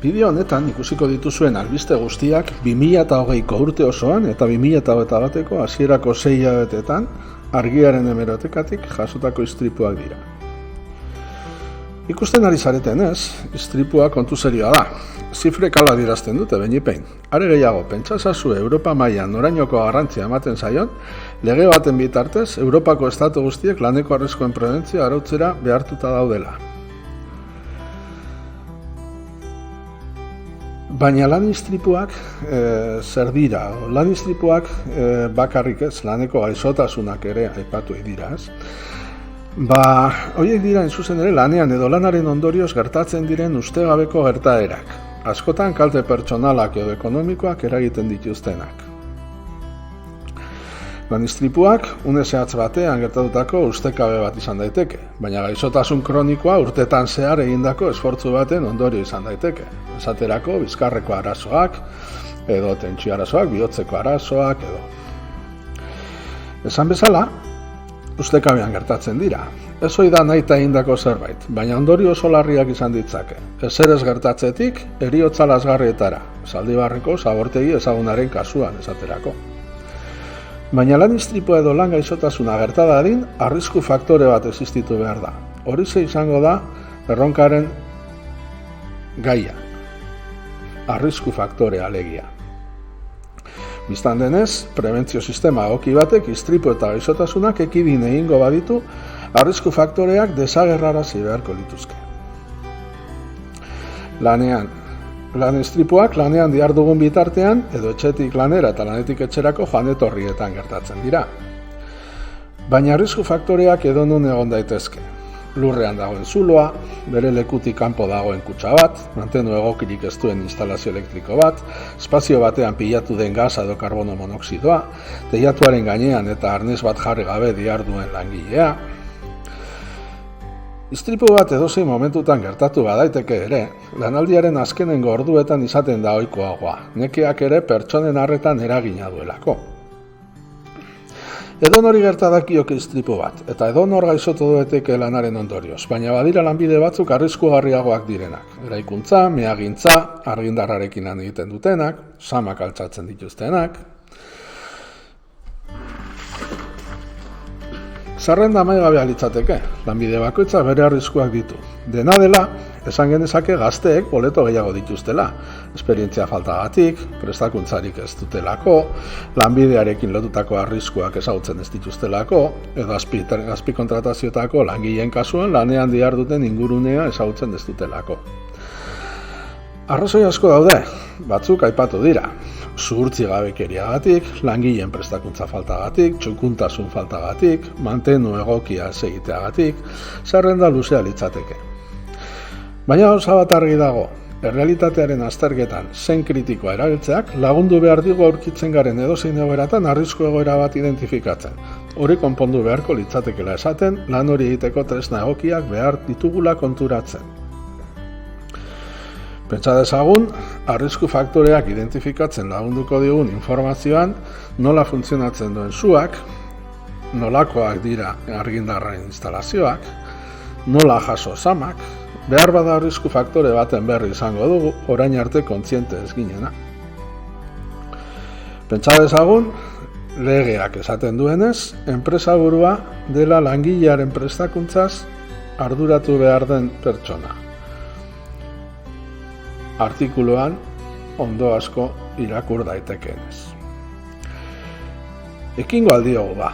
Bideo honetan ikusiko dituzuen albiste guztiak 2020ko urte osoan eta 2021ko hasierako 6 hilabeteetan argiaren hemerotekatik jasotako istripuak dira. Ikusten ari zaretenez, istripua kontu serioa da. Zifrek hala adierazten dute behipein. Are gehiago, pentsa ezazue Europa mailan norainoko garrantzia ematen zaion, lege baten bitartez Europako estatu guztiek laneko arriskuen prebentzioa arautzera behartuta daudela. Baina lan istripuak zer dira? Lan istripuak bakarrik ez, laneko gaixotasunak ere aipatu dira, ez? Horiek dira zuzen ere lanean edo lanaren ondorioz gertatzen diren ustegabeko gertaerak. Askotan kalte pertsonalak edo ekonomikoak eragiten dituztenak. Lan istripuak une zehatz batean gertatutako ustekabe bat izan daiteke, baina gaixotasun kronikoa urtetan zehar egindako esfortzu baten ondorio izan daiteke. Esaterako bizkarreko arazoak, edo tentsio arazoak, bihotzeko arazoak, edo. Esan bezala, ustekabean gertatzen dira. Ez hori da nahita egindako zerbait, baina ondorio oso larriak izan ditzake. Ezer ez gertatzetik, heriotza lazgarrietara, Zaldibarreko zabortegi ezagunaren kasuan esaterako. Baina lan istripua edo lan gaixotasuna gerta dadin, arrisku faktore bat existitu behar da. Horixe izango da erronkaren gaia. Arrisku faktore alegia. Bistan denez, prebentzio sistema egoki batek istripu eta gaixotasunak ekidin egingo baditu, arrisku faktoreak desagerrarazi beharko lituzke. Lan istripuak lanean dihardugun bitartean, edo etxetik lanera eta lanetik etxerako joan etorrietan gertatzen dira. Baina arrisku faktoreak edonon egon daitezke. Lurrean dagoen zuloa, bere lekutik kanpo dagoen kutxa bat, mantenu egokirik ez duen instalazio elektriko bat, espazio batean pilatu den gasa edo karbono monoxidoa, teilatuaren gainean eta arnez bat jarri gabe diharduen langilea. Istripu bat edozein momentutan gertatu badaiteke ere, lanaldiaren azkenengo orduetan izaten da ohikoagoa, nekeak ere pertsonen arretan eragina duelako. Edonori gerta dakioke istripu bat, eta edonor gaixotu daiteke lanaren ondorioz, baina badira lanbide batzuk arriskugarriagoak direnak. Eraikuntza, meagintza, argindarrarekin lan egiten dutenak, samak altxatzen dituztenak. Zerrenda amaigabea litzateke, lanbide bakoitza bere arriskuak ditu. Dena dela, esan genezake gazteek boleto gehiago dituztela, esperientzia faltagatik, prestakuntzarik ez dutelako, lanbidearekin lotutako arriskuak ezagutzen ez dituztelako, edo azpikontratazioetako langileen kasuan lanean diharduten ingurunea ezagutzen ez dutelako. Arrazoi asko daude, batzuk aipatu dira. Zuhurtzi gabekeriagatik, langileen prestakuntza faltagatik, txukuntasun faltagatik, mantenu egokia ez egiteagatik, zerrenda luzea litzateke. Baina gauza bat argi dago, errealitatearen azterketan zen kritikoa erabiltzeak lagundu behar digu aurkitzen garen edozein egoeratan arrisku egoera bat identifikatzen. Hori konpondu beharko litzatekela esaten, lan hori egiteko tresna egokiak behar ditugula konturatzen. Pentsa dezagun, arrisku faktoreak identifikatzen lagunduko digun informazioan nola funtzionatzen duen suak, nolakoak dira argindarraren instalazioak, nola jaso zamak, behar bada arrisku faktore baten berri izango dugu, orain arte kontziente ez ginena. Pentsa dezagun, legeak esaten duenez, enpresaburua dela langilearen prestakuntzaz arduratu behar den pertsona. Artikuluan ondo asko irakur daitekeenez. Ekingo aldiogu ba.